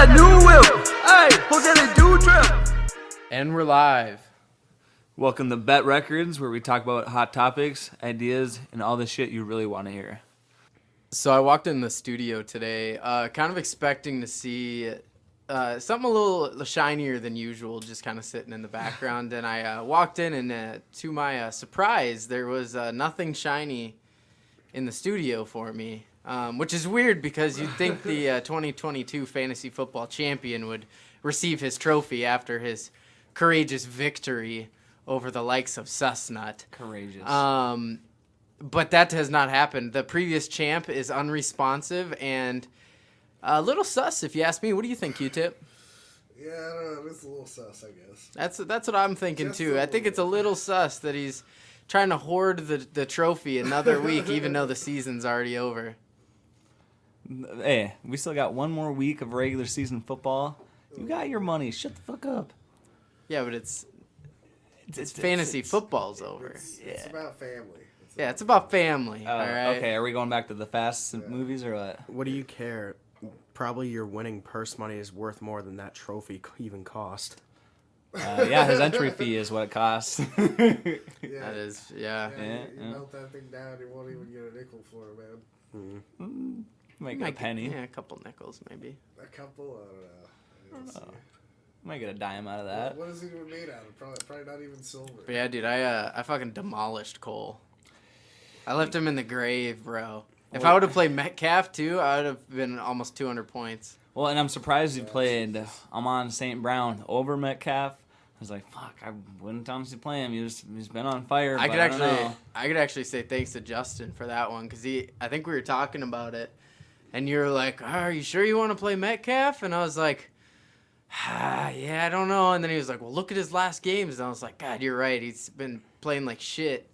that new whip. Hey, who's that do drip? And we're live. Welcome to Bet Records, where we talk about hot topics, ideas, and all the shit you really want to hear. So I walked in the studio today, kind of expecting to see something a little shinier than usual, just kind of sitting in the background. And I walked in, and to my surprise, there was nothing shiny in the studio for me, which is weird because you'd think the 2022 fantasy football champion would receive his trophy after his courageous victory over the likes of Sussnut. Courageous. But that has not happened. The previous champ is unresponsive and a little sus, if you ask me. What do you think, Q-Tip? Yeah, I don't know. It's a little sus, I guess. That's what I'm thinking, Just too. I think it's a little sus that he's trying to hoard the trophy another week, even though the season's already over. Hey, we still got one more week of regular season football. You got your money. Shut the fuck up. Yeah, but it's fantasy football's over. It's about family. It's about family, all right? Okay, are we going back to the fast movies or what? What do you care? Probably your winning purse money is worth more than that trophy even cost. Yeah, his entry fee is what it costs. Yeah. That is, yeah. You melt that thing down, you won't even get a nickel for it, man. Might get a penny. Yeah, a couple nickels, maybe. A couple? I don't know. Might get a dime out of that. What is it even made out of? Probably not even silver. But yeah, dude, I fucking demolished Cole. I left him in the grave, bro. If I would have played Metcalf, too, I would have been almost 200 points. Well, and I'm surprised you played Amon St. Brown over Metcalf. I was like, fuck, I wouldn't honestly play him. He's been on fire. I but could actually say thanks to Justin for that one because I think we were talking about it, and you were like, "Are you sure you want to play Metcalf?" And I was like, yeah, I don't know. And then he was like, well, look at his last games. And I was like, God, you're right. He's been playing like shit.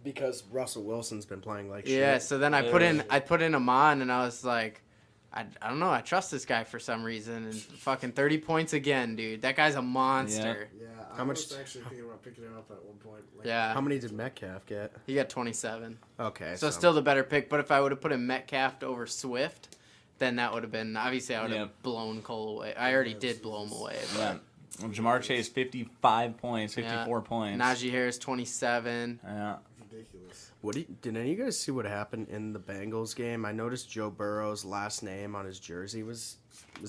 Because Russell Wilson's been playing like shit. Yeah, so then I put in Amon, and I was like, I don't know. I trust this guy for some reason. And fucking 30 points again, dude. That guy's a monster. Yeah, I was actually thinking about picking him up at one point. Yeah. How many did Metcalf get? He got 27. Okay. So still the better pick. But if I would have put him Metcalf over Swift, then that would have been, obviously I would have blown Cole away. I already did blow him away. But. Yeah. Jamar Chase, 55 points, 54 points. Najee Harris, 27. Yeah. Ridiculous. Did any of you guys see what happened in the Bengals game? I noticed Joe Burrow's last name on his jersey was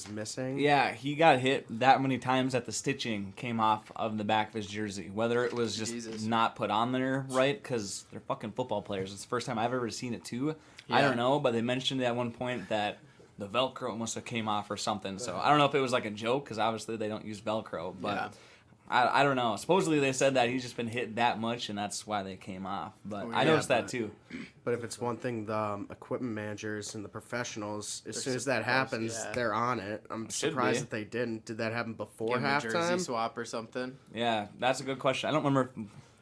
missing. Yeah, he got hit that many times that the stitching came off of the back of his jersey. Whether it was just not put on there right, because they're fucking football players. It's the first time I've ever seen it too. Yeah. I don't know, but they mentioned at one point that the Velcro must have came off or something. So I don't know if it was like a joke, because obviously they don't use Velcro. But I don't know. Supposedly they said that he's just been hit that much, and that's why they came off. But I noticed that too. But if it's one thing, the equipment managers and the professionals, as soon as that happens, they're on it. I'm surprised that they didn't. Did that happen before halftime? Jersey swap or something? Yeah, that's a good question. I don't remember,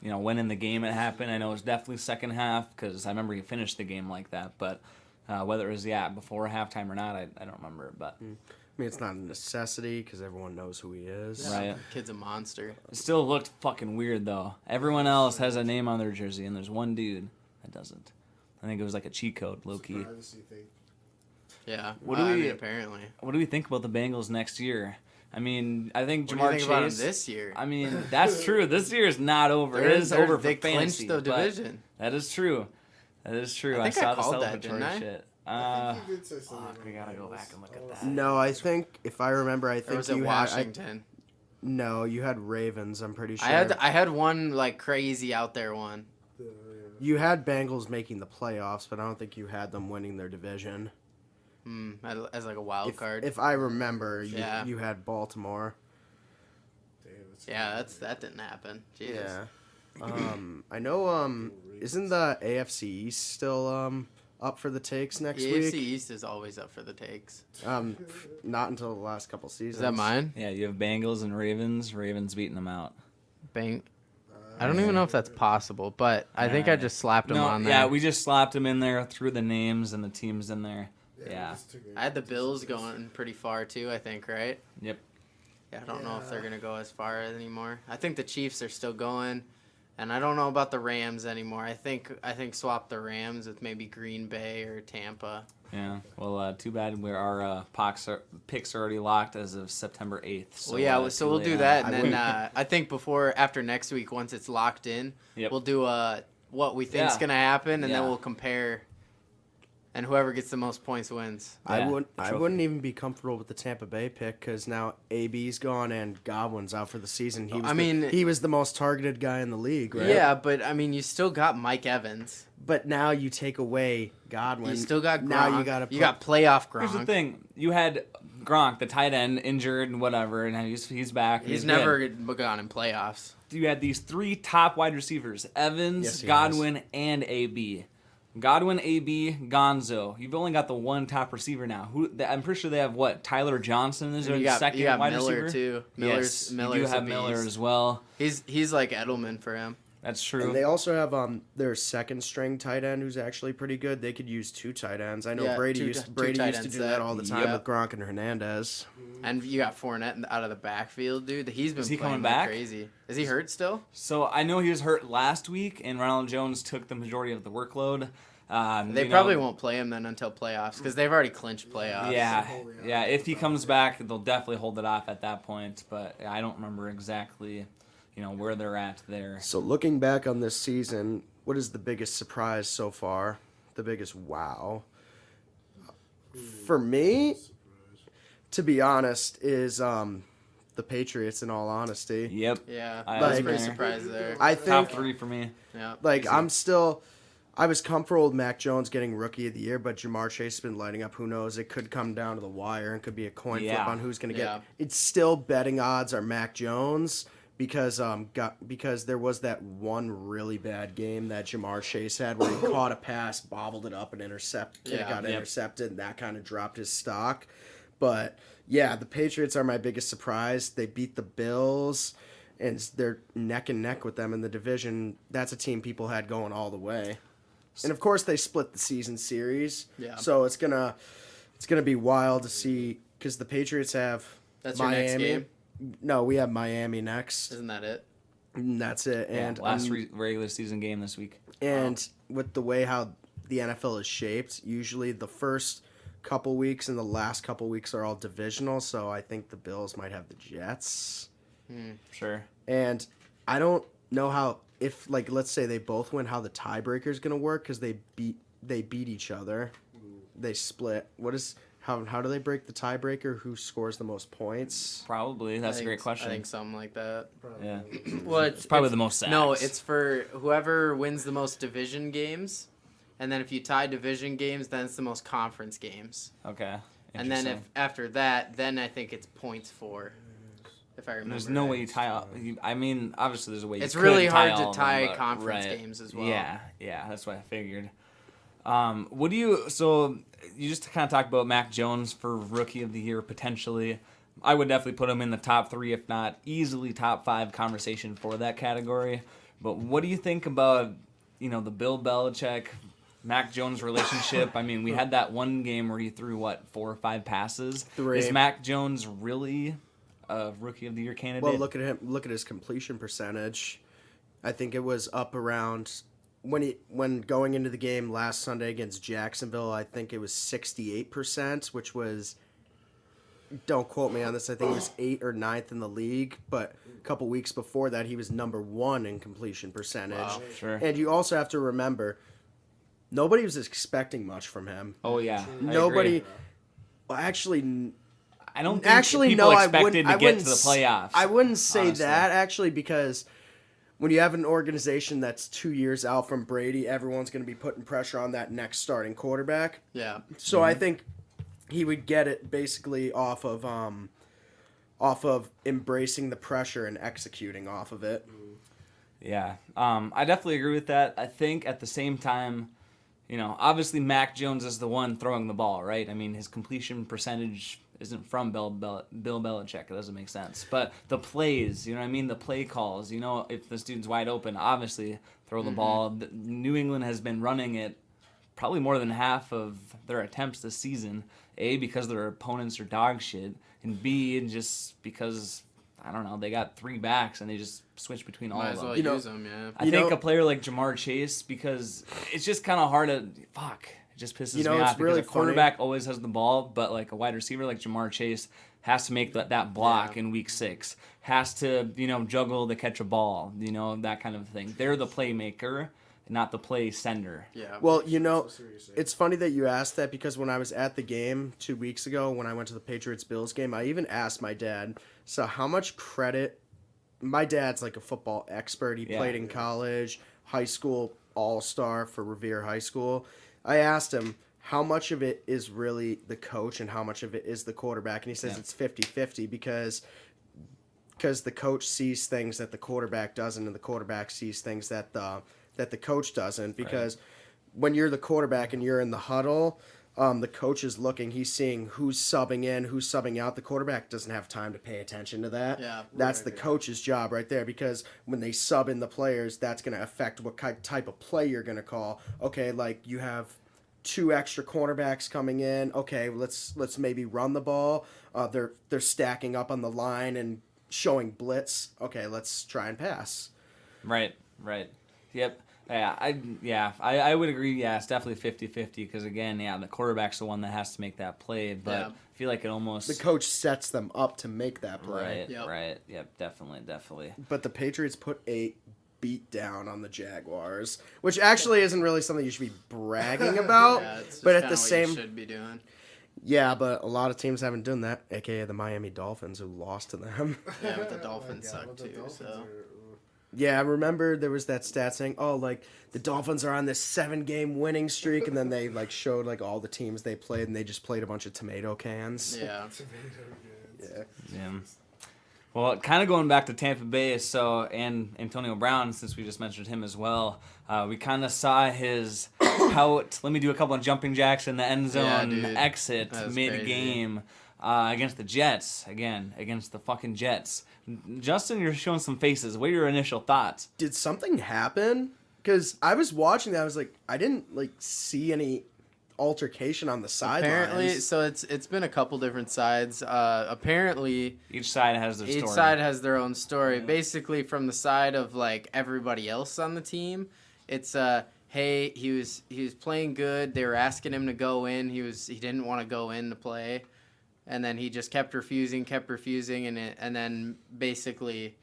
when in the game it happened. I know it was definitely second half, because I remember he finished the game like that. But whether it was before halftime or not, I don't remember. But. I mean, it's not a necessity because everyone knows who he is. Yeah, right. Kid's a monster. It still looked fucking weird, though. Everyone else has a name on their jersey, and there's one dude that doesn't. I think it was like a cheat code, low-key. Privacy thing. Yeah. Apparently. What do we think about the Bengals next year? I mean, I think Jamar Chase. What do you think about him this year? I mean, that's true. This year is not over. It is over for fantasy. They clinched the division. That is true. I think I saw called the that, didn't celebratory I? shit. We gotta go back and look at that. No, I think, if I remember, Or was it you Washington? No, you had Ravens, I'm pretty sure. I had one, like, crazy out there one. You had Bengals making the playoffs, but I don't think you had them winning their division. As like a wild card. If I remember, you had Baltimore. Yeah, that didn't happen. Jesus. Yeah. I know, isn't the AFC East still up for the takes next week? The AFC East is always up for the takes. Not until the last couple seasons. Is that mine? Yeah, you have Bengals and Ravens. Ravens beating them out. I don't even know if that's possible, but I think I just slapped them on there. Yeah, we just slapped them in there, threw the names and the teams in there. Yeah. I had the Bills going pretty far too, I think, right? Yep. Yeah, I don't know if they're going to go as far anymore. I think the Chiefs are still going. And I don't know about the Rams anymore. I think swap the Rams with maybe Green Bay or Tampa. Yeah. Well, too bad our picks are already locked as of September 8th. So, well, yeah. So we'll do that, and then I think after next week, once it's locked in, we'll do what we think's gonna happen, and then we'll compare. And whoever gets the most points wins. Yeah, I wouldn't even be comfortable with the Tampa Bay pick because now AB's gone and Godwin's out for the season. He was the most targeted guy in the league, right? Yeah, but I mean, you still got Mike Evans. But now you take away Godwin. You still got Gronk. Now you got playoff Gronk. Here's the thing: you had Gronk, the tight end, injured and whatever, and he's back. He's never gone in playoffs. You had these 3 top wide receivers: Evans, Godwin, and AB. Godwin, AB, Gonzo. You've only got the one top receiver now. I'm pretty sure they have Tyler Johnson is their second wide Miller receiver too. Miller's you do have Miller as well. He's like Edelman for him. That's true. And they also have their second string tight end who's actually pretty good. They could use 2 tight ends. I know Brady used to do that all the time with Gronk and Hernandez. And you got Fournette out of the backfield, dude. He's been coming back? Crazy. Is he hurt still? So I know he was hurt last week, and Ronald Jones took the majority of the workload. They probably won't play him then until playoffs because they've already clinched playoffs. Yeah. If he comes back, they'll definitely hold it off at that point. But I don't remember exactly, where they're at there. So looking back on this season, what is the biggest surprise so far? The biggest wow? For me, to be honest, is the Patriots. In all honesty, Yep. Yeah, I was pretty surprised there. I think top 3 for me. Yeah. I was comfortable with Mac Jones getting Rookie of the Year, but Jamar Chase has been lighting up. Who knows? It could come down to the wire and could be a coin flip on who's going to get. It's still betting odds are Mac Jones because there was that one really bad game that Jamar Chase had where he caught a pass, bobbled it up, and intercepted, and that kind of dropped his stock. But yeah, the Patriots are my biggest surprise. They beat the Bills, and they're neck and neck with them in the division. That's a team people had going all the way. And of course, they split the season series. Yeah. So it's gonna be wild to see because the Patriots have Miami. Your next game? No, we have Miami next. Isn't that it? And that's it. Yeah, and last regular season game this week. And with the way how the NFL is shaped, usually the first couple weeks and the last couple weeks are all divisional. So I think the Bills might have the Jets. Sure. And I don't know how. If let's say they both win, how the tiebreaker is gonna work because they beat each other, they split. How do they break the tiebreaker? Who scores the most points? Probably that's a great question. I think something like that. Probably. Yeah, well, it's probably the most sacks. No, it's for whoever wins the most division games, and then if you tie division games, then it's the most conference games. Okay. And then if after that, then I think it's points for. If I remember. There's no way you tie all. I mean, obviously there's a way. It's really hard to tie conference games as well. Yeah, that's what I figured. What do you? So you just kind of talked about Mac Jones for Rookie of the Year potentially. I would definitely put him in the top 3, if not easily top 5 conversation for that category. But what do you think about the Bill Belichick, Mac Jones relationship? I mean, we had that one game where he threw 4 or 5 passes. 3. Is Mac Jones really a Rookie of the Year candidate? Well, look at him. Look at his completion percentage. I think it was up around when going into the game last Sunday against Jacksonville. I think it was 68%, which was, don't quote me on this, I think it was 8th or 9th in the league. But a couple weeks before that, he was number 1 in completion percentage. Wow, sure. And you also have to remember, nobody was expecting much from him. Oh yeah, nobody. Well, actually. I don't think people expected to get to the playoffs. I wouldn't say that, actually, because when you have an organization that's 2 years out from Brady, everyone's going to be putting pressure on that next starting quarterback. Yeah. So I think he would get it basically off of embracing the pressure and executing off of it. Yeah. I definitely agree with that. I think at the same time, obviously Mac Jones is the one throwing the ball, right? I mean, his completion percentage isn't from Bill Belichick. It doesn't make sense. But the plays, the play calls, if this dude's wide open, obviously throw the ball. New England has been running it probably more than half of their attempts this season. A, because their opponents are dog shit, and B, just because, I don't know, they got 3 backs and they just switch between all of them. Might as well use them, yeah. I think a player like Jamar Chase, because it's just kind of hard to, It just pisses You know, me it's off really because a quarterback always has the ball, but like a wide receiver like Jamar Chase has to make that block in week 6, has to, juggle to catch a ball, that kind of thing. They're the playmaker, not the play sender. Yeah. Well, it's funny that you asked that because when I was at the game 2 weeks ago, when I went to the Patriots-Bills game, I even asked my dad, so how much credit... My dad's like a football expert. He played in college, high school, all-star for Revere High School. I asked him, how much of it is really the coach and how much of it is the quarterback? And he says it's 50-50 because the coach sees things that the quarterback doesn't and the quarterback sees things that the coach doesn't. Because when you're the quarterback and you're in the huddle, the coach is looking. He's seeing who's subbing in, who's subbing out. The quarterback doesn't have time to pay attention to that. Yeah, that's the coach's job right there because when they sub in the players, that's going to affect what type of play you're going to call. Okay, like you have 2 extra cornerbacks coming in. Okay, let's maybe run the ball. They're stacking up on the line and showing blitz. Okay, let's try and pass. Right. Yep. I would agree. Yeah, it's definitely 50-50 because again, the quarterback's the one that has to make that play. But I feel like it almost the coach sets them up to make that play. Right. Yep. Definitely. But the Patriots put a beat down on the Jaguars, which actually isn't really something you should be bragging about. But at the same, you should be doing. Yeah, but a lot of teams haven't done that, aka the Miami Dolphins, who lost to them. Yeah, but the Dolphins suck too. Yeah, I remember there was that stat saying, the Dolphins are on this 7-game winning streak, and then they showed all the teams they played, and they just played a bunch of tomato cans. Yeah. Yeah. Well, kind of going back to Tampa Bay, and Antonio Brown, since we just mentioned him as well, we kind of saw his pout. Let me do a couple of jumping jacks in the end zone exit mid-game against the Jets. Again, against the fucking Jets. Justin, you're showing some faces. What are your initial thoughts? Did something happen? Because I was watching that, I was like, I didn't see any altercation on the sidelines. Apparently, so it's been a couple different sides. Apparently, each side has their story. Each side has their own story. Yeah. Basically, from the side of everybody else on the team, it's hey, he was playing good. They were asking him to go in. He didn't want to go in to play. And then he just kept refusing, and then basically,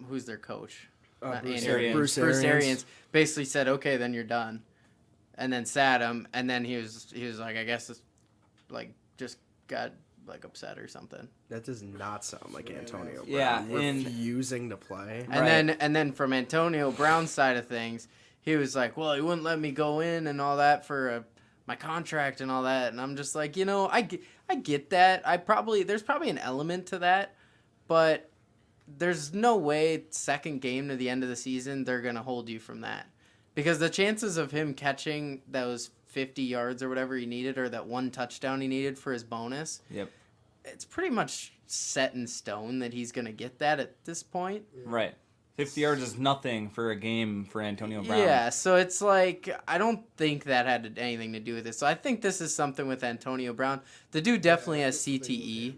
who's their coach? Bruce Arians basically said, "Okay, then you're done," and then sat him, and then he was like, I guess it's just got upset or something. That does not sound like Antonio Brown. Yeah, refusing to play. And then from Antonio Brown's side of things, he was like, "Well, he wouldn't let me go in and all that for my contract and all that," and I'm just like, I get that. There's probably an element to that, but there's no way second game to the end of the season they're gonna hold you from that, because the chances of him catching those 50 yards or whatever he needed, or that one touchdown he needed for his bonus, it's pretty much set in stone that he's gonna get that at this point. Right. 50 yards is nothing for a game for Antonio Brown. Yeah, so it's I don't think that had anything to do with it. So I think this is something with Antonio Brown. The dude definitely has CTE,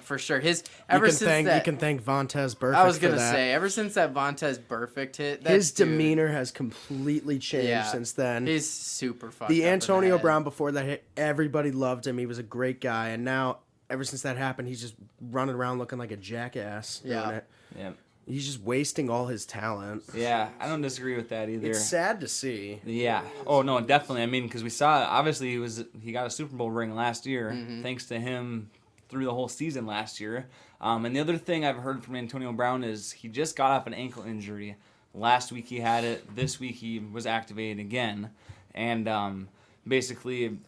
for sure. You can thank Vontaze Burfict. I was gonna say, ever since that Vontaze Burfict hit, his demeanor has completely changed since then. He's super fucked The up Antonio Brown before that hit, everybody loved him. He was a great guy, and now ever since that happened, he's just running around looking like a jackass. Doing it. Yeah. He's just wasting all his talent. Yeah, I don't disagree with that either. It's sad to see. Yeah. Oh no, definitely. I mean, because we saw obviously he got a Super Bowl ring last year, thanks to him through the whole season last year. And the other thing I've heard from Antonio Brown is he just got off an ankle injury. Last week he had it. This week he was activated again, and basically,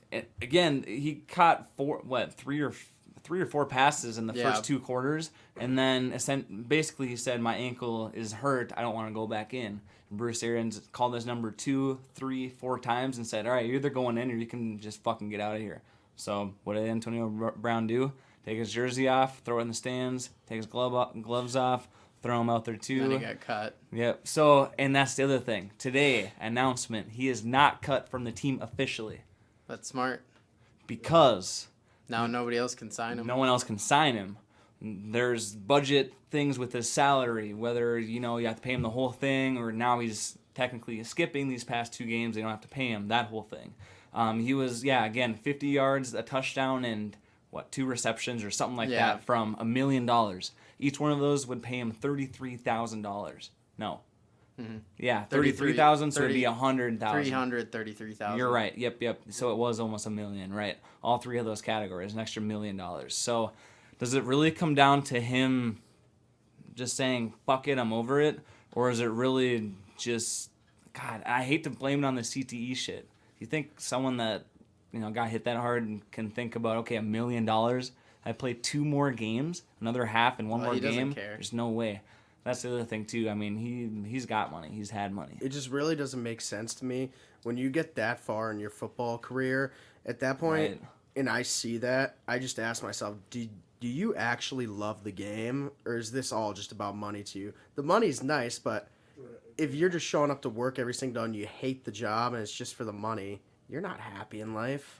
again he caught three or four passes in the first 2 quarters, and then basically he said, my ankle is hurt, I don't want to go back in. And Bruce Arians called his number 2, 3, 4 times and said, all right, you're either going in or you can just fucking get out of here. So what did Antonio Brown do? Take his jersey off, throw it in the stands, take his gloves off, throw him out there too. Then he got cut. Yep. So, and that's the other thing. Today, announcement, he is not cut from the team officially. That's smart. Because now nobody else can sign him. No one else can sign him. There's budget things with his salary, whether you have to pay him the whole thing, or now he's technically skipping these past 2 games. They don't have to pay him, that whole thing. He was, again, 50 yards, a touchdown, and 2 receptions or something like that from $1 million. Each one of those would pay him $33,000. No. Mm-hmm. Yeah, 33,000, so it'd be 100,000. 333,000. You're right. Yep. So it was almost $1 million, right? All 3 of those categories, an extra $1 million. So does it really come down to him just saying, fuck it, I'm over it? Or is it really just, God, I hate to blame it on the CTE shit. You think someone that, got hit that hard and can think about, okay, $1 million, I play 2 more games, another half and one more game? There's no way. That's the other thing, too. I mean, he's got money. He's had money. It just really doesn't make sense to me. When you get that far in your football career, at that point, and I see that, I just ask myself, do you actually love the game, or is this all just about money to you? The money's nice, but if you're just showing up to work every single day and you hate the job and it's just for the money, you're not happy in life.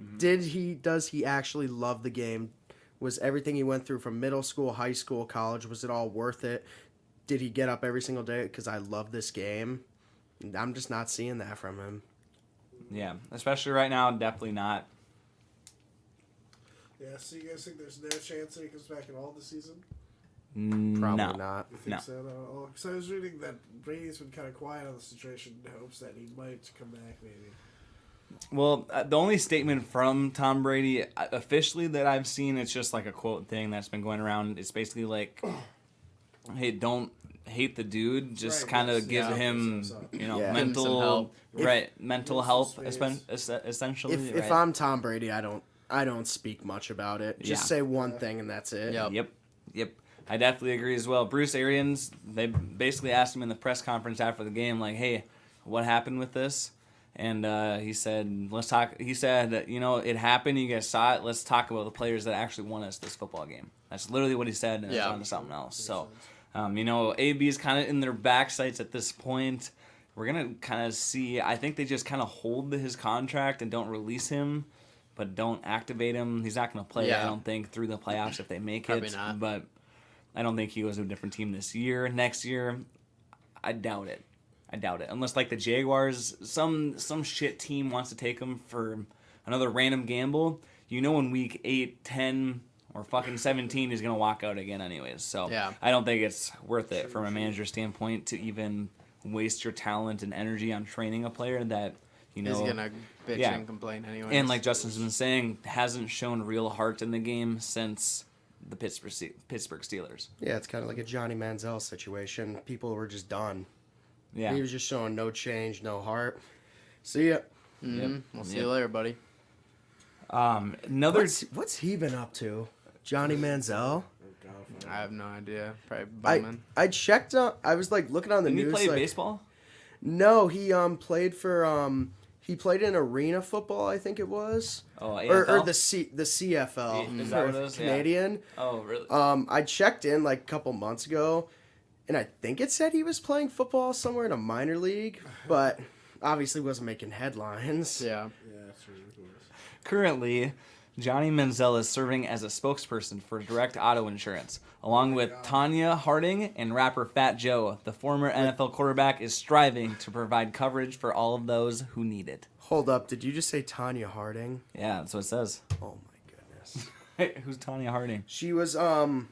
Mm-hmm. Does he actually love the game? Was everything he went through from middle school, high school, college, was it all worth it? Did he get up every single day because I love this game? I'm just not seeing that from him. Yeah, especially right now, definitely not. Yeah, so you guys think there's no chance that he comes back at all this season? Probably not. You think so? Because I was reading that Brady's been kind of quiet on the situation in hopes that he might come back maybe. Well, the only statement from Tom Brady officially that I've seen, it's just like a quote thing that's been going around. It's basically like, hey, don't hate the dude. Just kind of give him, mental, mental health, essentially. If I'm Tom Brady, I don't speak much about it. Just say one thing and that's it. Yep. I definitely agree as well. Bruce Arians, they basically asked him in the press conference after the game, like, hey, what happened with this? And he said, let's talk. He said, it happened. You guys saw it. Let's talk about the players that actually won us this football game. That's literally what he said, and it's on to something else. So, AB is kind of in their backsights at this point. We're going to kind of see. I think they just kind of hold his contract and don't release him, but don't activate him. He's not going to play, I don't think, through the playoffs if they make Probably it. Not. But I don't think he goes to a different team this year. Next year, I doubt it. Unless, like, the Jaguars, some shit team wants to take him for another random gamble. In week 8, 10, or fucking 17, he's going to walk out again anyways. So I don't think it's worth it from a manager standpoint to even waste your talent and energy on training a player that, he's going to bitch and complain anyways. And like Justin's been saying, hasn't shown real heart in the game since the Pittsburgh Steelers. Yeah, it's kind of like a Johnny Manziel situation. People were just done. Yeah. He was just showing no change, no heart. See ya. Mm-hmm. We'll see you later, buddy. What's he been up to? Johnny Manziel? I have no idea. Probably bumming. I checked I was like looking on the news. Didn't he play baseball? No, he played for he played in arena football, I think it was. Oh, AFL? Or the CFL. Is that what it is? Canadian. Yeah. Oh, really? I checked in like a couple months ago, and I think it said he was playing football somewhere in a minor league, but obviously wasn't making headlines. Yeah. Yeah, that's ridiculous. Currently, Johnny Manziel is serving as a spokesperson for Direct Auto Insurance. Along with Tanya Harding and rapper Fat Joe, the former NFL quarterback is striving to provide coverage for all of those who need it. Hold up, did you just say Tanya Harding? Yeah, that's what it says. Oh my goodness. Hey, who's Tanya Harding? She was that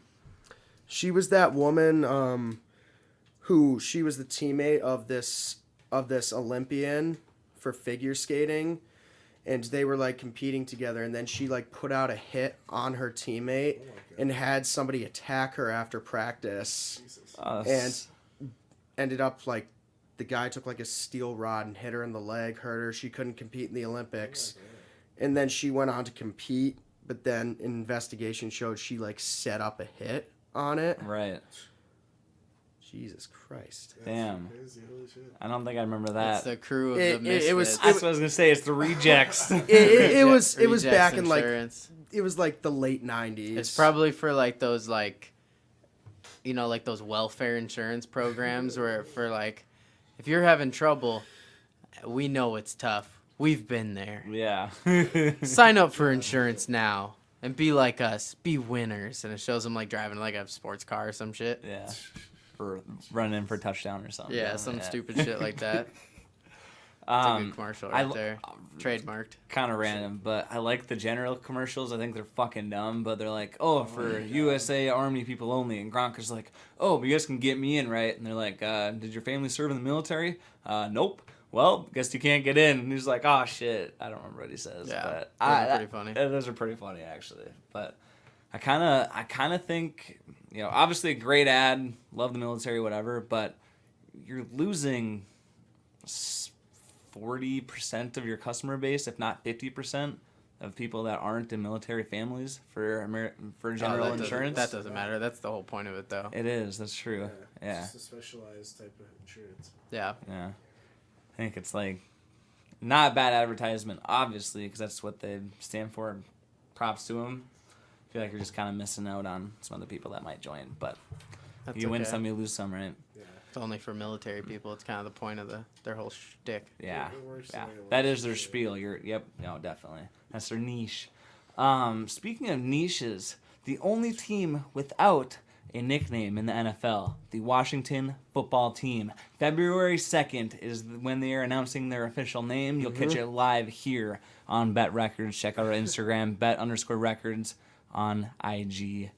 woman who she was the teammate of this Olympian for figure skating, and they were like competing together, and then she like put out a hit on her teammate and had somebody attack her after practice, and ended up like the guy took like a steel rod and hit her in the leg, hurt her. She couldn't compete in the Olympics, and then she went on to compete, but then an investigation showed she like set up a hit on it. Right. Jesus Christ. Damn. Crazy, holy shit. I don't think I remember that. It's the crew of the Misfits. That's what I was gonna say. It's the rejects. It was back in insurance. it was like the late 90s. It's probably for like those like, like those welfare insurance programs where for like, if you're having trouble, we know it's tough. We've been there. Yeah. Sign up for insurance now and be like us. Be winners. And it shows them like driving like a sports car or some shit. Yeah. for running in for a touchdown or something. Yeah, some stupid shit like that. It's a good commercial right there. Trademarked. Kind of random, but I like the general commercials. I think they're fucking dumb, but they're like, oh, for USA Army people only. And Gronk is like, oh, but you guys can get me in, right? And they're like, did your family serve in the military? Nope. Well, guess you can't get in. And he's like, oh, shit. I don't remember what he says. Yeah, but those are pretty funny. Those are pretty funny, actually. But I kind of think, obviously a great ad, love the military, whatever, but you're losing 40% of your customer base, if not 50%, of people that aren't in military families for general insurance. That doesn't matter. That's the whole point of it, though. It is. That's true. Yeah. It's just a specialized type of insurance. Yeah. Yeah. I think it's like not bad advertisement, obviously, because that's what they stand for. Props to them. I feel like you're just kind of missing out on some other people that might join, but you win some, you lose some, right? Yeah. It's only for military people. It's kind of the point of their whole shtick. Yeah, It works yeah. the way it That works. is their spiel. Definitely. That's their niche. Speaking of niches, the only team without a nickname in the NFL, the Washington Football Team. February 2nd is when they are announcing their official name. You'll catch it live here on Bet Records. Check out our Instagram, bet_records on IG.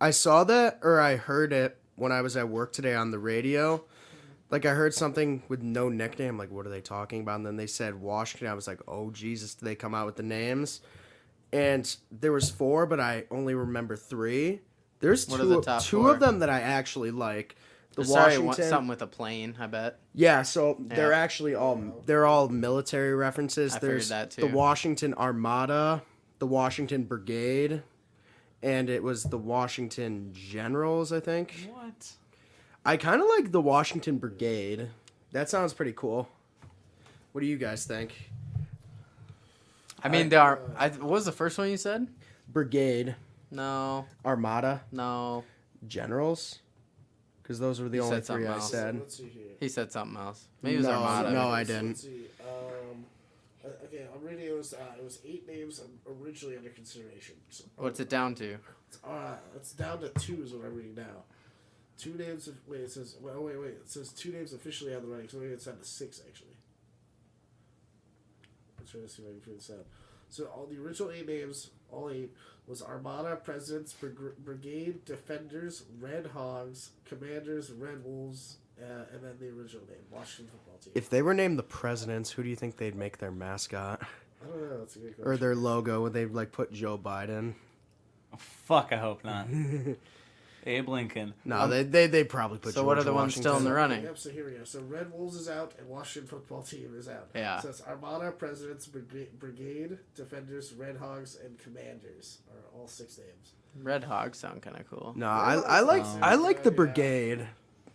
I saw that, or I heard it when I was at work today on the radio. Like, I heard something with no nickname. Like, what are they talking about? And then they said Washington. I was like, oh, Jesus, did they come out with the names? And there was 4, but I only remember 3. There's What are the top two 4? of them that I actually like. The Sorry, Washington. something with a plane, I bet. Yeah, so they're actually all military references. I There's figured that, too. the Washington Armada, the Washington Brigade, and it was the Washington Generals, I think. What? I kind of like the Washington Brigade. That sounds pretty cool. What do you guys think? I mean, what was the first one you said? Brigade, No, Armada, no. Generals? Because those were the You only said 3 something I else. said. Let's see here. He said something else. Maybe it was No, Armada. no, I Let's didn't. see. Okay, I'm reading it was 8 names originally under consideration. So, What's it down to? it's down to 2 is what I'm reading now. 2 names. Wait, it says. Wait. It says 2 names officially on the running. So maybe it's down to 6 actually. I'm trying to see if I can figure this out. So all the original 8 names, all 8, was Armada, Presidents, Brigade, Defenders, Red Hogs, Commanders, Red Wolves, and then the original name, Washington Football Team. If they were named the Presidents, who do you think they'd make their mascot? I don't know. That's a good question. Or their logo? Would they put Joe Biden? Oh, fuck, I hope not. Abe Lincoln. No, they probably put. So George what are the ones still in the Washington. running? Yep, so here we go. So Red Wolves is out, and Washington Football Team is out. Yeah. So it's Armada, Presidents, Brigade, Defenders, Red Hogs, and Commanders are all 6 names. Red Hogs sound kind of cool. No, I like the Brigade.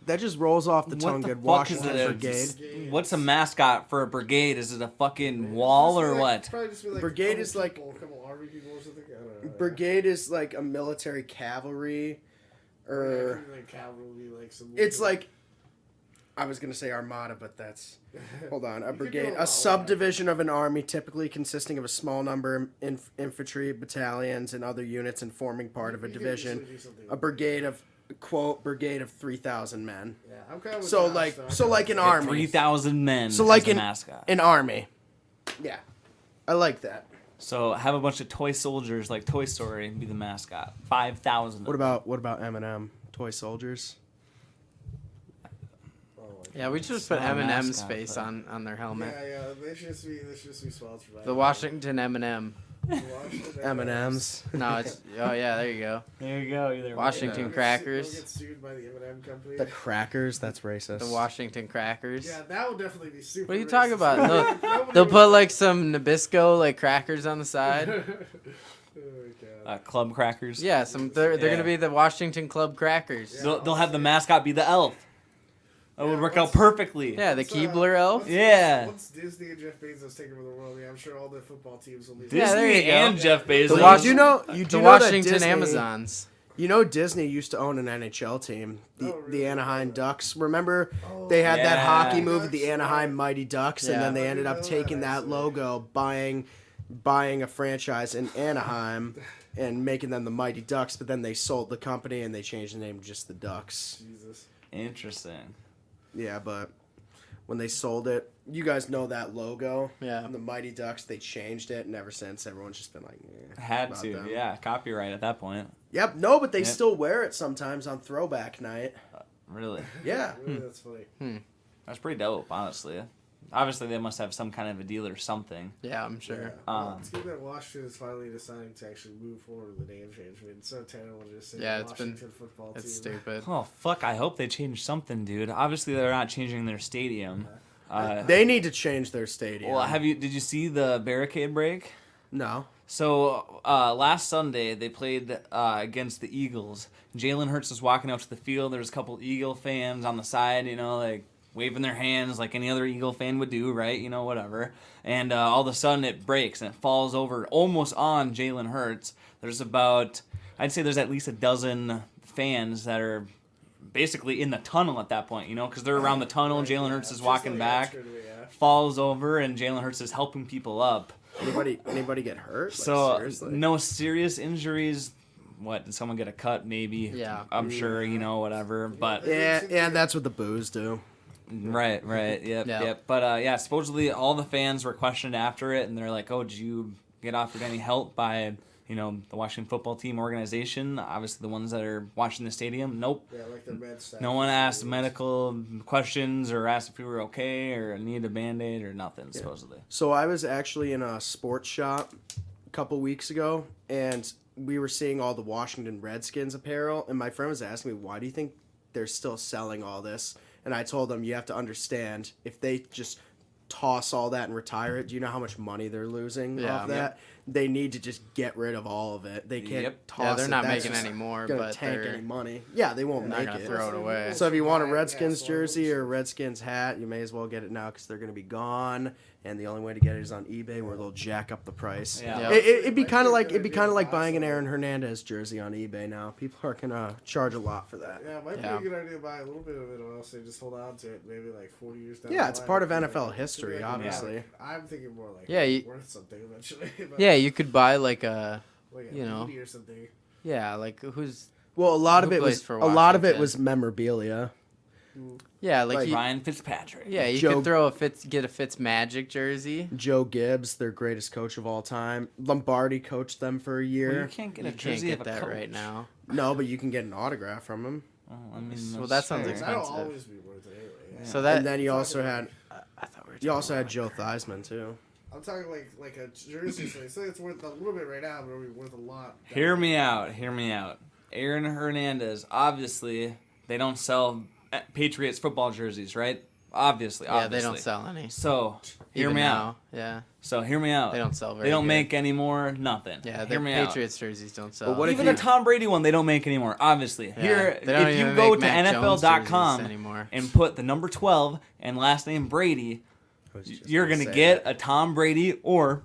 That just rolls off the tongue What the good. fuck is Washington it? Brigade. What's a mascot for a brigade? Is it a fucking wall or what? Probably just be like Brigade is like- a couple army people or something. I don't know. Brigade is like a military cavalry, or Like cavalry, like some. it's like. I was gonna say Armada, but that's. Hold on, a could brigade, go a all subdivision of an army, typically consisting of a small number of infantry, battalions, and other units, and forming part of a You could division. easily do something A like brigade of brigade of 3,000 men. that. Yeah, I'm kind of. So like an army. 3,000 men. So like as a an mascot. an army. Yeah, I like that. So have a bunch of toy soldiers like Toy Story and be the mascot. 5,000. What about Eminem? Toy soldiers. Yeah, we should just put It's not a Eminem's mascot, face but- on their helmet. Yeah, they should just be sponsored by The Washington Eminem. M&M's. No, it's yeah, there you go. There you go. Either way. Washington Don't crackers. get sued by the M&M company. The crackers. That's racist. The Washington crackers. Yeah, that would definitely be super. What are you talking racist. about? Nobody They'll would- put like some Nabisco like crackers on the side. Oh my god. Club crackers. Yeah, they're Yeah. gonna be the Washington Club crackers. Yeah. They'll have the mascot be the elf. That would work out perfectly. Yeah, the Once, Keebler elf. Yeah. Once Disney and Jeff Bezos take over the world, yeah, I'm sure all the football teams will be. Yeah, there Disney you go. and Jeff Bezos. The Wash- you know The that Washington Disney- Amazons. You know Disney used to own an NHL team, the Oh, really? the Anaheim Ducks. Remember they had that Yeah. hockey movie, the Ducks, Anaheim yeah. Mighty Ducks, Yeah. and then they I ended didn't up know taking that, that actually. logo, buying a franchise in Anaheim, and making them the Mighty Ducks, but then they sold the company and they changed the name to just the Ducks. Jesus. Interesting. Yeah, but when they sold it, you guys know that logo? Yeah. The Mighty Ducks, they changed it, and ever since, everyone's just been like, Had about to, them. yeah. Copyright at that point. Yep, no, but they Yep. still wear it sometimes on throwback night. Really? Yeah. Really, that's funny. That's pretty dope, honestly. Obviously, they must have some kind of a deal or something. Yeah, I'm sure. Yeah. Well, it's good that Washington is finally deciding to actually move forward with the name change. I mean, it's so terrible to just say Washington football team. It's stupid. Oh, fuck. I hope they change something, dude. Obviously, they're not changing their stadium. They need to change their stadium. Well, did you see the barricade break? No. So last Sunday they played against the Eagles. Jalen Hurts was walking out to the field. There was a couple Eagle fans on the side, like waving their hands like any other Eagle fan would do, right? Whatever. And all of a sudden it breaks and it falls over almost on Jalen Hurts. I'd say there's at least a dozen fans that are basically in the tunnel at that point, because they're around the tunnel. Jalen Hurts is walking back, falls over, and Jalen Hurts is helping people up. Anybody get hurt? So Seriously? no serious injuries. What, did someone get a cut? Maybe. Yeah. I'm sure, whatever. But Yeah, that's what the boos do. right. Yep. But supposedly all the fans were questioned after it, and they're like, "Oh, did you get offered any help by the Washington football team organization? Obviously, the ones that are watching the stadium. Nope. Yeah, like the med staff. No one asked medical questions or asked if we were okay or needed a Band-Aid or nothing, supposedly. So I was actually in a sports shop a couple weeks ago, and we were seeing all the Washington Redskins apparel, and my friend was asking me, why do you think they're still selling all this? And I told him, you have to understand, if they just toss all that and retire it, do you know how much money they're losing off that? They need to just get rid of all of it. They can't toss it. Yeah, they're not That's making just any more, gonna but tank they're any money. Yeah, they won't not make gonna it. throw it away. So if you want a Redskins jersey or a Redskins hat, you may as well get it now because they're going to be gone, and the only way to get it is on eBay, where they'll jack up the price. Yeah. It'd be kind of like buying an Aaron Hernandez jersey on eBay now. People are going to charge a lot for that. Yeah, it might be a good idea to buy a little bit of it, or else they just hold on to it maybe like 40 years down the line. Yeah, it's part of NFL history, obviously. I'm thinking more like worth something eventually. Yeah, you could buy like a Media or something. Yeah, like who's Well, a lot of Who it plays was for a lot of it Washington? was memorabilia. like Ryan Fitzpatrick. you Joe- could throw get a Fitzmagic jersey. Joe Gibbs, their greatest coach of all time. Lombardi coached them for a Well, year. you can't get a You can't jersey get of a that coach. right now. No, but you can get an autograph from him. Oh, I mean, Well, that sounds fair. expensive. That'll always be worth it anyway. So that And then you also had I thought we were you also talking had Joe Theismann too. I'm talking like a jersey. So it's worth a little bit right now, but it'll be worth a lot. Hear me out. Aaron Hernandez, obviously, they don't sell Patriots football jerseys, right? Obviously. they don't sell any. So, hear Even me now, out. Yeah, So, hear me out. they don't sell very. They don't good. make any more, nothing. Yeah, the hear me Patriots jerseys don't sell. But what out. if Even a Tom Brady one, they don't make anymore, obviously. Yeah, Here, they don't if you even go make to Mac Jones NFL.com jerseys anymore. and put the number 12 and last name Brady, you're going to get a Tom Brady or,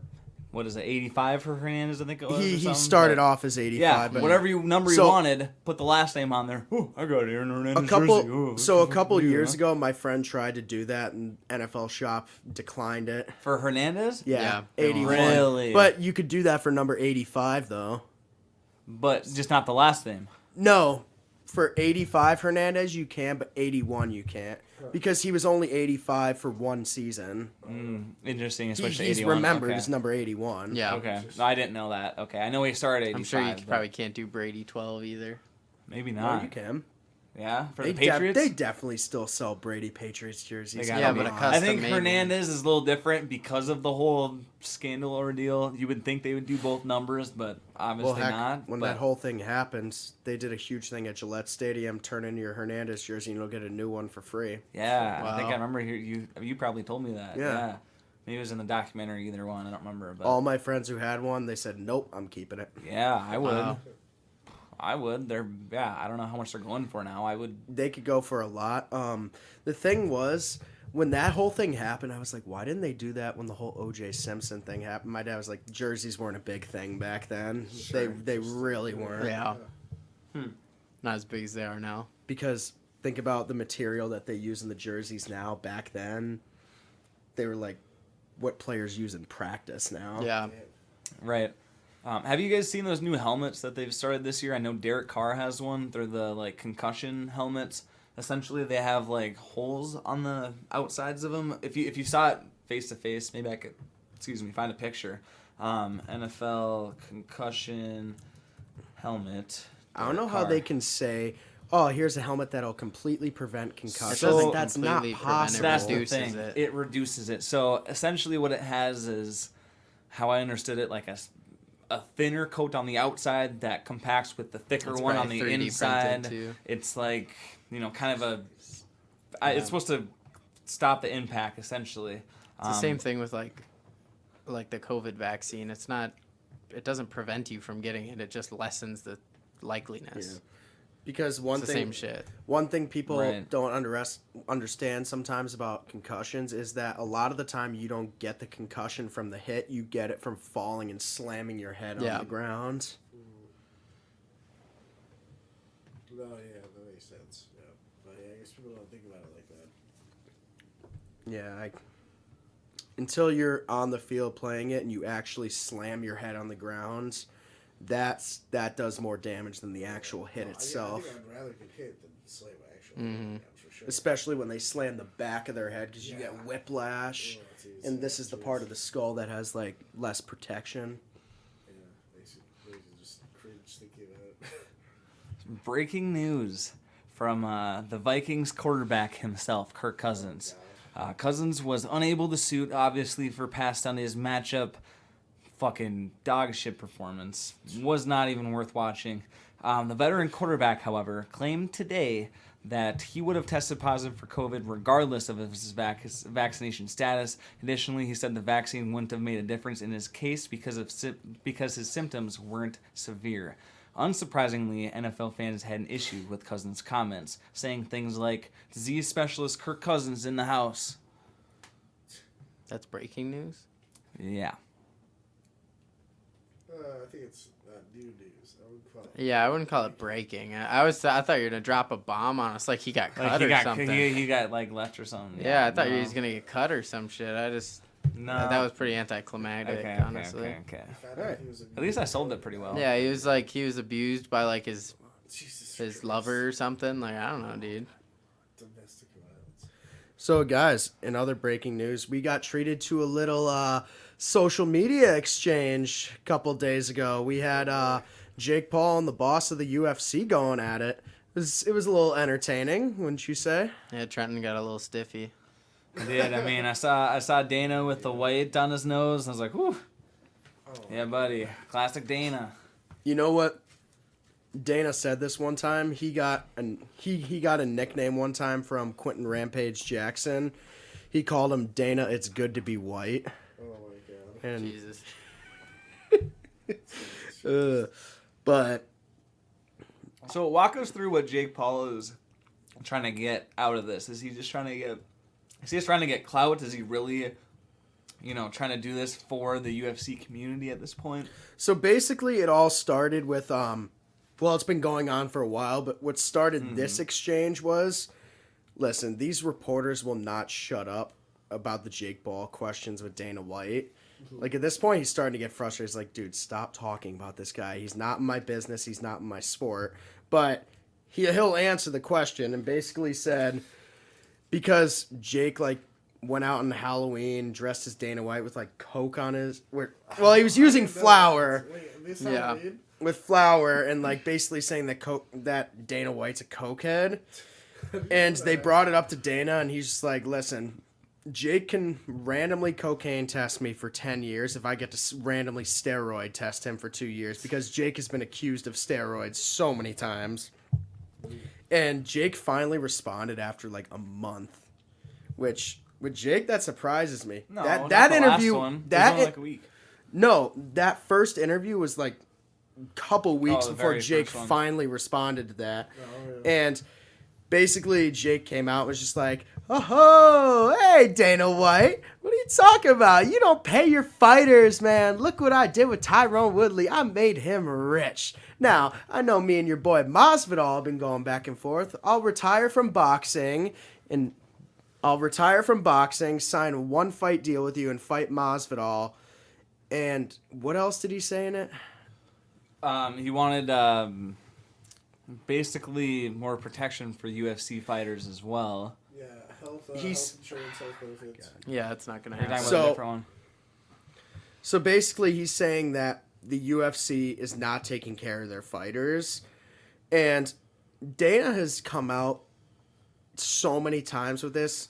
what is it, 85 for Hernandez, I think it was? or He something? started But- off as 85. Yeah, but whatever number you So- wanted, put the last name on there. Oh, I got Aaron Hernandez a couple jersey. Oh, so a good couple for you, years huh? ago, my friend tried to do that, and NFL Shop declined it. For Hernandez? Yeah, they won't. 81. Really? But you could do that for number 85 though. But just not the last name. No, for 85 Hernandez you can, but 81 you can't because he was only 85 for one season. Interesting. He's Switch to 81. remembered Okay. as number 81. Yeah. Okay. No, I didn't know that. Okay. I know he started 85. I'm sure you but probably can't do Brady 12 either. Maybe No, not. you can. Yeah? For They the Patriots? they definitely still sell Brady Patriots jerseys. They gotta Yeah, be. but a I custom think made Hernandez is a little different because of the whole scandal ordeal. You would think they would do both numbers, but obviously Well, heck, not. when but that whole thing happens, they did a huge thing at Gillette Stadium. Turn in your Hernandez jersey, and you'll get a new one for free. yeah, I think I Wow. remember you probably told me that. Yeah. Maybe it was in the documentary, either one. I don't remember. But All my friends who had one, they said, "Nope, I'm keeping it." yeah, I would. Wow. I would. I don't know how much they're going for now. I would. They could go for a lot. The thing was, when that whole thing happened, I was like, why didn't they do that when the whole O.J. Simpson thing happened? My dad was like, jerseys weren't a big thing back then. They really weren't. Yeah. Not as big as they are now. Because think about the material that they use in the jerseys now. Back then, they were like what players use in practice now. Yeah. Right. Have you guys seen those new helmets that they've started this year? I know Derek Carr has one. They're the like concussion helmets. Essentially, they have like holes on the outsides of them. If you saw it face to face, maybe I could, find a picture. NFL concussion helmet. I don't know how they can say, "Oh, here's a helmet that'll completely prevent concussion." It doesn't Like, that's not completely prevent it, possible. That's the reduces thing. it. It reduces it. So essentially, what it has is, how I understood it, like a thinner coat on the outside that compacts with the thicker It's one on probably the 3D inside. printed, too. It's like, kind of it's supposed to stop the impact essentially. It's the same thing with like the COVID vaccine. It doesn't prevent you from getting it. It just lessens the likeliness. Yeah. Because It's the same shit. one thing people Right. don't understand sometimes about concussions is that a lot of the time you don't get the concussion from the hit, you get it from falling and slamming your head on the ground. No, yeah, that makes sense. Yeah, but yeah, I guess people don't think about it like that. Yeah, until you're on the field playing it and you actually slam your head on the ground, that does more damage than the actual hit itself. I think I'd rather get hit than slam actually. Mm-hmm. Yeah, for sure. Especially when they slam the back of their head because you get whiplash, Yeah, it's easy. and this is the part of the skull that has like less protection. Yeah, makes you just cringe thinking about it. Breaking news from the Vikings quarterback himself, Kirk Cousins. Cousins was unable to suit, obviously, for past Sunday's matchup. Fucking dog shit performance. Was not even worth watching. The veteran quarterback, however, claimed today that he would have tested positive for COVID regardless of his vaccination status. Additionally, he said the vaccine wouldn't have made a difference in his case because his symptoms weren't severe. Unsurprisingly, NFL fans had an issue with Cousins' comments, saying things like, "Disease specialist Kirk Cousins in the house." That's breaking news. Yeah. I think it's new news. I would call it. Yeah, I wouldn't call it breaking. I thought you were gonna drop a bomb on us, like he got cut something. He got like left or something. Yeah, I thought he was gonna get cut or some shit. No. That was pretty anticlimactic, honestly. Okay. Alright. He was a At least I sold it pretty well. Yeah, he was abused by like his Jesus his Christ. lover or something. Like I don't know, dude. Domestic violence. So, guys, in other breaking news, we got treated to a little social media exchange a couple days ago. We had Jake Paul and the boss of the UFC going at it. It was a little entertaining, wouldn't you say? Yeah, Trenton got a little stiffy. I did. I mean, I saw Dana with the white on his nose. And I was like, whew. Yeah, buddy. Classic Dana. You know what? Dana said this one time. He got a nickname one time from Quentin Rampage Jackson. He called him Dana. It's good to be white. Oh my god. And Jesus. but So walk us through what Jake Paul is trying to get out of this. Is he just trying to get clout? Is he really, trying to do this for the UFC community at this point? so basically, it all started with well, it's been going on for a while, but what started this exchange was, listen, these reporters will not shut up about the Jake Paul questions with Dana White. Like, at this point, he's starting to get frustrated. He's like, dude, stop talking about this guy. He's not in my business. He's not in my sport. But he'll answer the question and basically said, because Jake, went out on Halloween, dressed as Dana White with, Coke on his... Well, he was using flour. Wait, this Yeah. Halloween? With flour and basically saying that Dana White's a cokehead, and they brought it up to Dana, and he's just like, "Listen, Jake can randomly cocaine test me for 10 years if I get to randomly steroid test him for 2 years because Jake has been accused of steroids so many times." And Jake finally responded after a month, which with Jake that surprises me. No, that not that the interview last one. that It was only a week. No, that first interview was couple weeks the before very Jake first one. finally responded to that. Oh, yeah. And basically Jake came out and was just like, "Oh, hey, Dana White, what are you talking about? You don't pay your fighters, man. Look what I did with Tyrone Woodley. I made him rich. Now, I know me and your boy Masvidal have been going back and forth. I'll retire from boxing, sign a one-fight deal with you, and fight Masvidal." And what else did he say in it? He wanted basically more protection for UFC fighters as well. Yeah, health insurance, health benefits. Yeah, it's not gonna You're happen. talking about a different one. So basically, he's saying that the UFC is not taking care of their fighters, and Dana has come out so many times with this,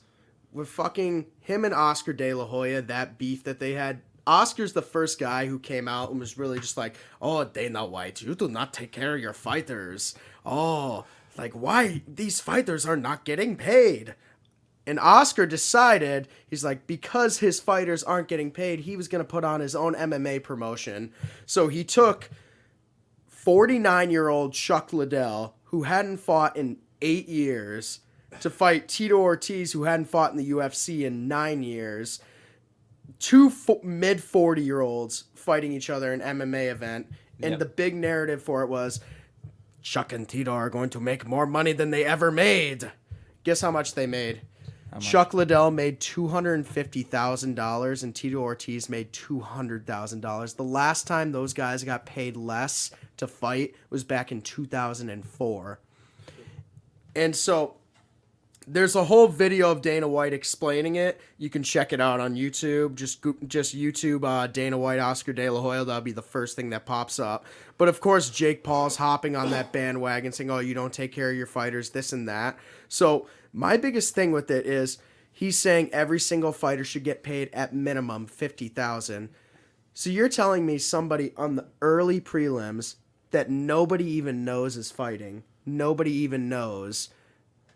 with fucking him and Oscar De La Hoya, that beef that they had. Oscar's the first guy who came out and was really just like, oh, Dana White, you do not take care of your fighters. Oh, like, why these fighters are not getting paid? And Oscar decided, he's like, because his fighters aren't getting paid, he was going to put on his own MMA promotion. So he took 49-year-old Chuck Liddell, who hadn't fought in 8 years, to fight Tito Ortiz, who hadn't fought in the UFC in 9 years. Two mid-40-year-olds fighting each other in an MMA event. And the big narrative for it was, Chuck and Tito are going to make more money than they ever made. Guess how much they made? Chuck Liddell made $250,000 and Tito Ortiz made $200,000. The last time those guys got paid less to fight was back in 2004. And so there's a whole video of Dana White explaining it. You can check it out on YouTube. Just YouTube Dana White, Oscar De La Hoya. That'll be the first thing that pops up. But of course, Jake Paul's hopping on that bandwagon saying, oh, you don't take care of your fighters, this and that. So my biggest thing with it is he's saying every single fighter should get paid at minimum $50,000. So you're telling me somebody on the early prelims that nobody even knows is fighting, nobody even knows,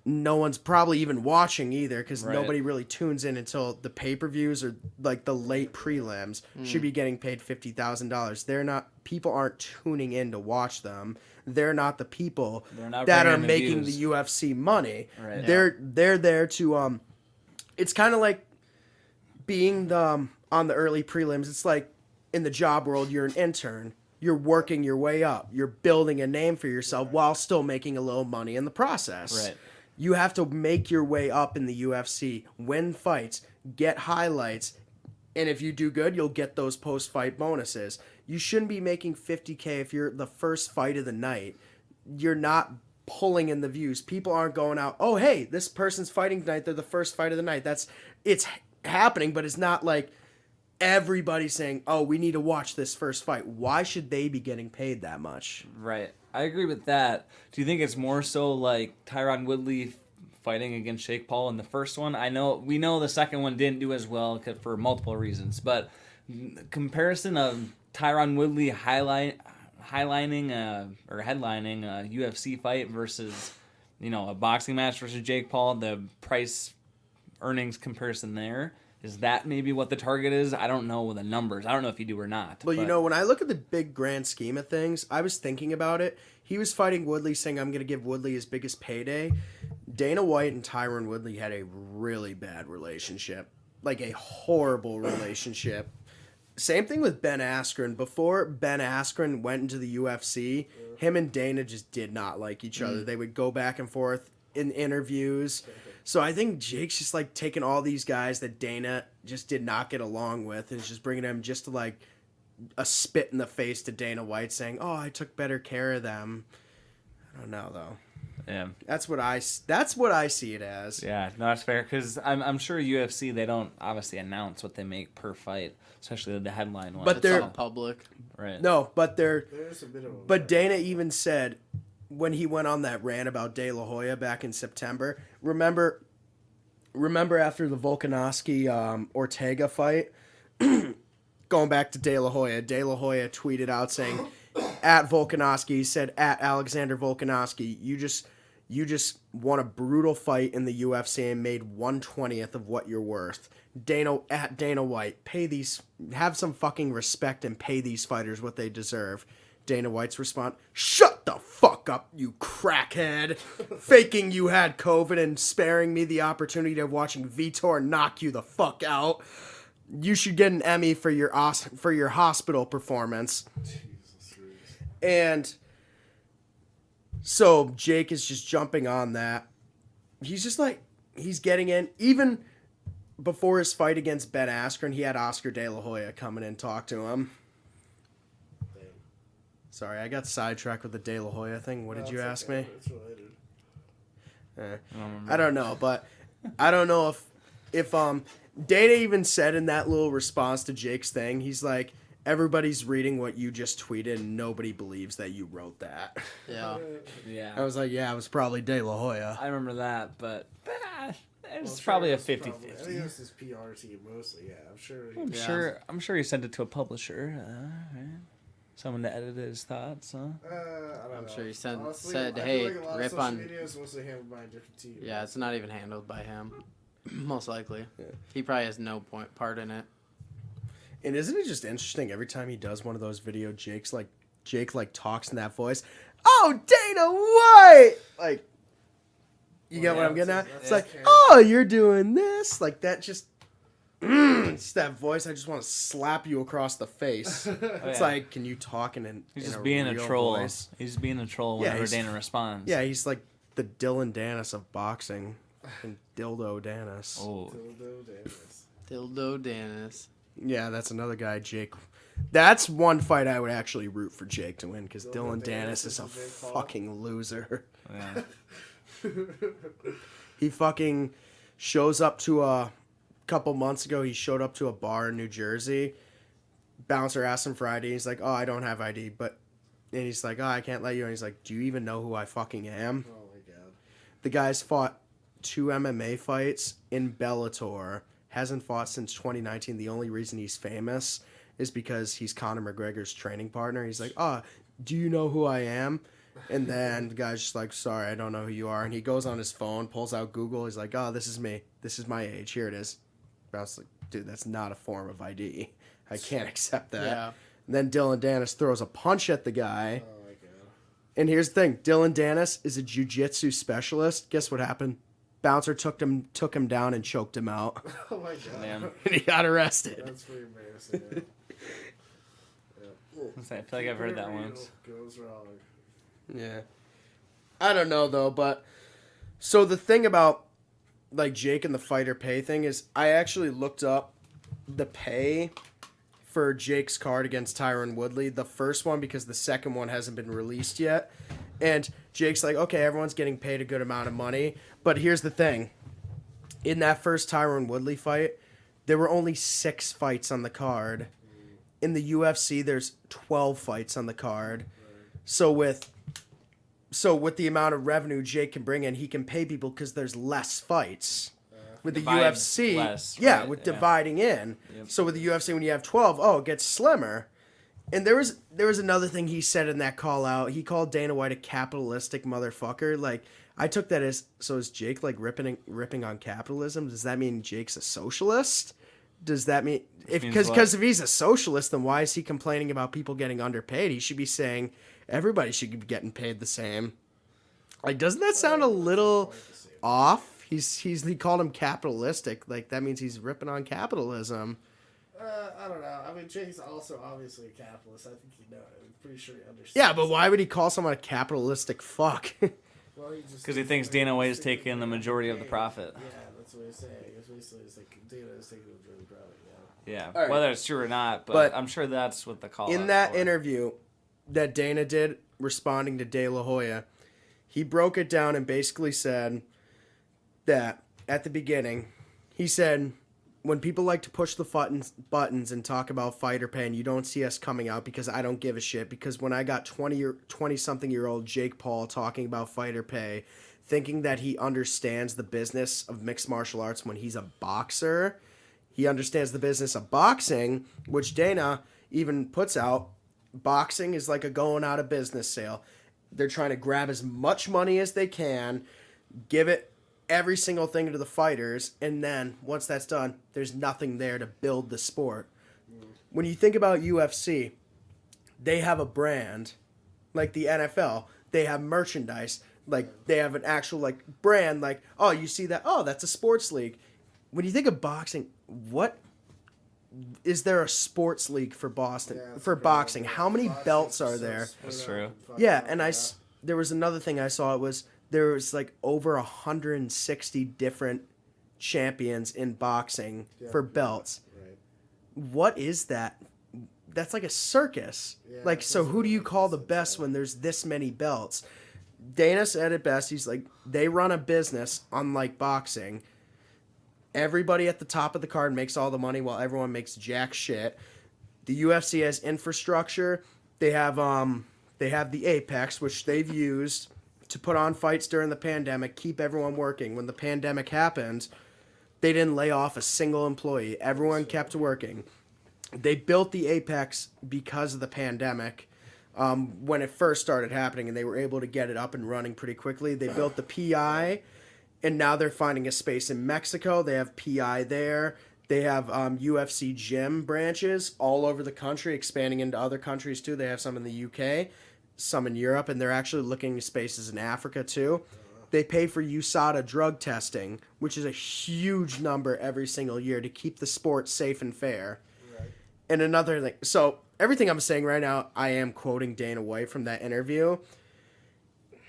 no one's probably even watching either because nobody really tunes in until the pay-per-views or like the late prelims should be getting paid $50,000. They're not, people aren't tuning in to watch them. They're not the people that are making the UFC money. Right. They're there to it's kind of like being on the early prelims. It's like in the job world, you're an intern. You're working your way up. You're building a name for yourself while still making a little money in the process. Right. You have to make your way up in the UFC, win fights, get highlights, and if you do good, you'll get those post-fight bonuses. You shouldn't be making $50K if you're the first fight of the night. You're not pulling in the views. People aren't going out, oh, hey, this person's fighting tonight. They're the first fight of the night. It's happening, but it's not like everybody saying, oh, we need to watch this first fight. Why should they be getting paid that much? Right. I agree with that. Do you think it's more so like Tyron Woodley fighting against Jake Paul in the first one? We know the second one didn't do as well for multiple reasons, but comparison of Tyron Woodley headlining a UFC fight versus, a boxing match versus Jake Paul, the price earnings comparison there. Is that maybe what the target is? I don't know the numbers. I don't know if you do or not. Well, when I look at the big grand scheme of things, I was thinking about it. He was fighting Woodley, saying, I'm going to give Woodley his biggest payday. Dana White and Tyron Woodley had a really bad relationship. Like a horrible relationship. Same thing with Ben Askren. Before Ben Askren went into the UFC, him and Dana just did not like each other. They would go back and forth in interviews. So I think Jake's just like taking all these guys that Dana just did not get along with and just bringing them just to like a spit in the face to Dana White saying, oh, I took better care of them. I don't know though. Yeah, that's what I see it as. Yeah, no, that's fair because I'm sure UFC, they don't obviously announce what they make per fight, especially the headline one. But they're public, right? No, but there's a bit of a but Dana even said when he went on that rant about De La Hoya back in September. Remember after the Volkanovski Ortega fight, going back to De La Hoya tweeted out saying, at Volkanovski, he said, at Alexander Volkanovski, you just won a brutal fight in the UFC and made 1/20th of what you're worth. Dana White, have some fucking respect and pay these fighters what they deserve. Dana White's response, shut the fuck up, you crackhead. Faking you had COVID and sparing me the opportunity of watching Vitor knock you the fuck out. You should get an Emmy for your hospital performance. And so Jake is just jumping on that. He's just like, he's getting in. Even before his fight against Ben Askren, he had Oscar De La Hoya come in and talk to him. Sorry, I got sidetracked with the De La Hoya thing. What did you ask me? It's related. I don't know, but I don't know if Dana even said in that little response to Jake's thing, he's like, everybody's reading what you just tweeted and nobody believes that you wrote that. Yeah. Yeah. I was like, yeah, it was probably De La Hoya. I remember that, but it's probably a 50-50. I think it was his PR team mostly. Yeah, I'm sure he sent it to a publisher. Right? Someone to edit his thoughts, huh? I don't know. Sure he said, Honestly, I feel hey, like a lot of rip social on. media is mostly handled by a different team. Yeah, it's not even handled by him. Most likely. Yeah. He probably has no part in it. And isn't it just interesting every time he does one of those videos, Jake talks in that voice? Oh, Dana White! Like, you get what I'm getting at? It's like, oh, you're doing this. Like, that just... it's that voice. I just want to slap you across the face. It's like, can you talk in He's just a being a real troll. voice? He's being a troll whenever Dana responds. Yeah, he's like the Dylan Dennis of boxing. And Dildo Dennis. Oh. Dildo Dennis. Yeah, that's another guy, Jake. That's one fight I would actually root for Jake to win, because Dylan Dennis is a fucking loser. Yeah. He fucking shows up to a couple months ago. He showed up to a bar in New Jersey. Bouncer asked him for ID. He's like, "Oh, I don't have ID." And he's like, "Oh, I can't let you." And he's like, "Do you even know who I fucking am?" Oh my god. The guy's fought 2 MMA fights in Bellator. Hasn't fought since 2019. The only reason he's famous is because he's Conor McGregor's training partner. He's like, "Oh, do you know who I am?" And then the guy's just like, "Sorry, I don't know who you are." And he goes on his phone, pulls out Google. He's like, "Oh, this is me. This is my age. Here it is." I was like, "Dude, that's not a form of ID. I can't accept that." Yeah. And then Dylan Dennis throws a punch at the guy. Oh my god. And here's the thing. Dylan Dennis is a jiu-jitsu specialist. Guess what happened? Bouncer took him down and choked him out. Oh my god. Man. And he got arrested. That's pretty embarrassing. Yeah. I feel like I've heard that once. Goes wrong. Yeah. I don't know, though, but... So the thing about, like, Jake and the fighter pay thing is I actually looked up the pay for Jake's card against Tyron Woodley. The first one, because the second one hasn't been released yet. And Jake's like, okay, everyone's getting paid a good amount of money. But here's the thing. In that first Tyron Woodley fight, there were only 6 fights on the card. In the UFC, there's 12 fights on the card. So with the amount of revenue Jake can bring in, he can pay people because there's less fights. With the UFC, dividing in. Yep. So with the UFC, when you have 12, it gets slimmer. And there was another thing he said in that call out. He called Dana White a capitalistic motherfucker. Like, I took that as, so is Jake like ripping on capitalism? Does that mean Jake's a socialist? Does that mean because if he's a socialist, then why is he complaining about people getting underpaid? He should be saying everybody should be getting paid the same. Like, doesn't that sound a little off? He called him capitalistic. Like, that means he's ripping on capitalism. I don't know. I mean, Jake's also obviously a capitalist. I think I'm pretty sure he understands. Yeah, but why would he call someone a capitalistic fuck? Well, because he thinks Dana White is taking the majority of the profit. Yeah, that's what he's saying. It's basically like Dana is taking the majority of the profit. Yeah, right. Whether it's true or not, but I'm sure that's what the call. In that interview that Dana did responding to De La Hoya, he broke it down and basically said that at the beginning, he said, when people like to push the buttons and talk about fighter pay, and you don't see us coming out because I don't give a shit. Because when I got 20-something-year-old Jake Paul talking about fighter pay, thinking that he understands the business of mixed martial arts when he's a boxer, he understands the business of boxing, which Dana even puts out. Boxing is like a going out of business sale. They're trying to grab as much money as they can, give it every single thing to the fighters, and then once that's done, there's nothing there to build the sport. When you think about UFC, they have a brand, like the NFL. They have merchandise, like they have an actual like brand. Like, oh, you see that? Oh, that's a sports league. When you think of boxing, what is there a sports league for Boston for boxing? How many belts are there? That's true. Yeah, and there was another thing I saw. It was there was like over 160 different champions in boxing for belts. Right. What is that? that's like a circus. Yeah, like, so who do you call the best when there's this many belts? Dana said it best. He's like, they run a business unlike boxing. Everybody at the top of the card makes all the money while everyone makes jack shit. The UFC has infrastructure. They have the Apex, which they've used to put on fights during the pandemic, keep everyone working. When the pandemic happened, they didn't lay off a single employee. Everyone kept working. They built the Apex because of the pandemic. When it first started happening, and they were able to get it up and running pretty quickly. They built the PI, and now they're finding a space in Mexico. They have PI there. They have UFC gym branches all over the country, expanding into other countries too. They have some in the UK, some in Europe, and they're actually looking at spaces in Africa too. They pay for USADA drug testing, which is a huge number every single year to keep the sport safe and fair. Right. And another thing, so everything I'm saying right now, I am quoting Dana White from that interview.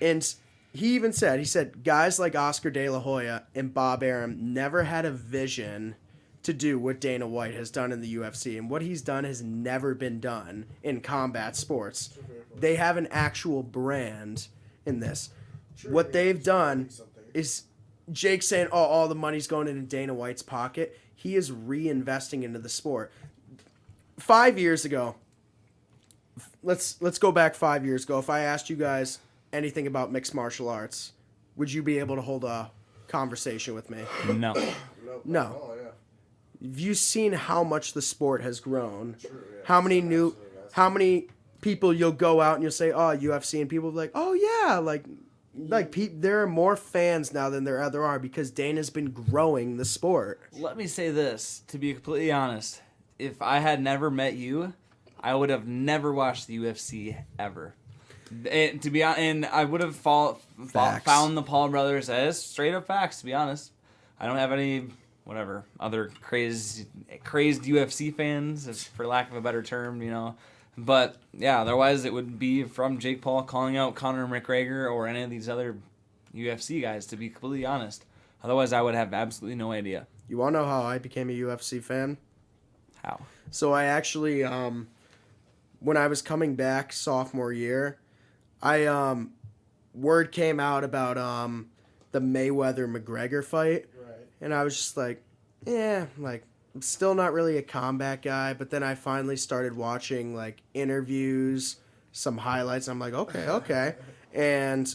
And he even said, guys like Oscar De La Hoya and Bob Arum never had a vision to do what Dana White has done in the UFC. And what he's done has never been done in combat sports. They have an actual brand in this. What they've done is Jake saying, oh, all the money's going into Dana White's pocket. He is reinvesting into the sport. 5 years ago, let's go back 5 years ago. If I asked you guys anything about mixed martial arts, would you be able to hold a conversation with me? No. No. Oh, yeah. Have you seen how much the sport has grown? True, yeah. How many people you'll go out and you'll say, oh, UFC, and people will be like, oh, yeah, there are more fans now than there ever are because Dana's been growing the sport. Let me say this, to be completely honest. If I had never met you, I would have never watched the UFC ever. And to be honest, and I would have found the Paul brothers as straight up facts. To be honest, I don't have any other crazed UFC fans, for lack of a better term, But yeah, otherwise it would be from Jake Paul calling out Conor McGregor or any of these other UFC guys. To be completely honest, otherwise I would have absolutely no idea. You want to know how I became a UFC fan? How? So I actually, when I was coming back sophomore year, word came out about the Mayweather-McGregor fight, right. And I was just like, I'm still not really a combat guy, but then I finally started watching interviews, some highlights, and I'm like, okay. And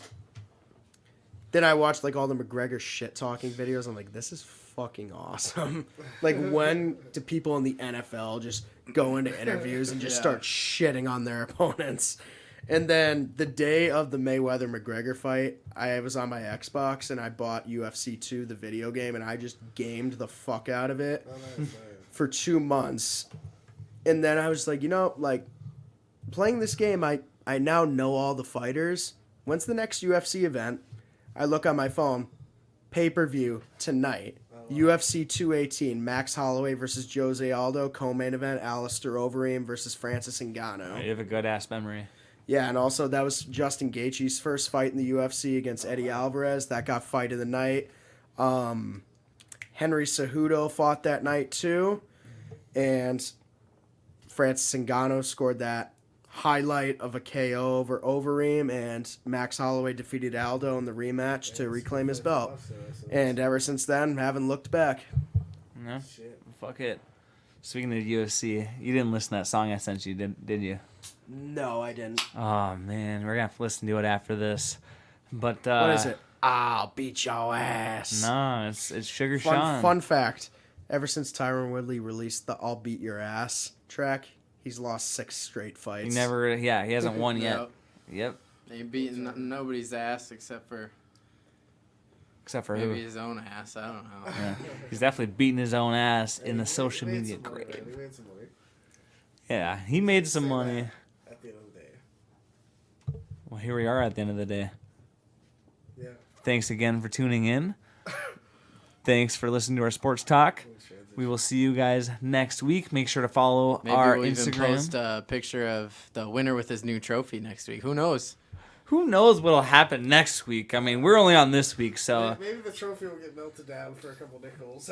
then I watched all the McGregor shit-talking videos. I'm like, this is fucking awesome. When do people in the NFL just go into interviews and just start shitting on their opponents? And then the day of the Mayweather-McGregor fight, I was on my Xbox and I bought UFC 2, the video game, and I just gamed the fuck out of it for 2 months. And then I was like, playing this game, I now know all the fighters. When's the next UFC event? I look on my phone, pay-per-view tonight. UFC 218, Max Holloway versus Jose Aldo, co-main event, Alistair Overeem versus Francis Ngannou. You have a good-ass memory. Yeah, and also that was Justin Gaethje's first fight in the UFC against Eddie Alvarez. That got fight of the night. Henry Cejudo fought that night too. And Francis Ngannou scored that highlight of a KO over Overeem, and Max Holloway defeated Aldo in the rematch to reclaim his belt. And ever since then, haven't looked back. No, fuck it. Speaking of UFC, you didn't listen to that song I sent you, did you? No, I didn't. Oh man, we're gonna have to listen to it after this. But what is it? I'll beat your ass. No, it's Sugar Sean. Fun fact: ever since Tyron Woodley released the "I'll Beat Your Ass" track, he's lost 6 straight fights. He hasn't won yet. Yep. Ain't beating nobody's ass except for maybe who? His own ass. I don't know. Yeah. He's definitely beating his own ass in the social media grave. He made some money. Yeah, he made some money. At the end of the day. Well, here we are at the end of the day. Yeah. Thanks again for tuning in. Thanks for listening to our sports talk. We will see you guys next week. Make sure to follow our we'll Instagram. Even post a picture of the winner with his new trophy next week. Who knows? Who knows what'll happen next week? I mean, we're only on this week, so maybe the trophy will get melted down for a couple nickels.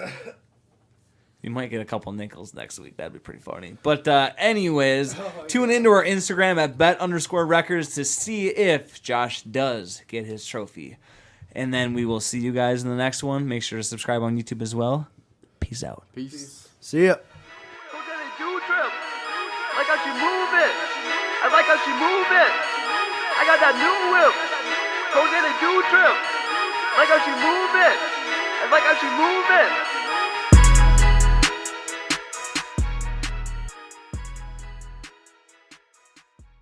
You might get a couple nickels next week. That'd be pretty funny. But anyways, tune into our Instagram at bet_records to see if Josh does get his trophy. And then we will see you guys in the next one. Make sure to subscribe on YouTube as well. Peace out. Peace. See ya. Jose do trip. Like how she move it. I like how she move it. I got that new whip. Jose do trip. Like how she move it. I like how she move it.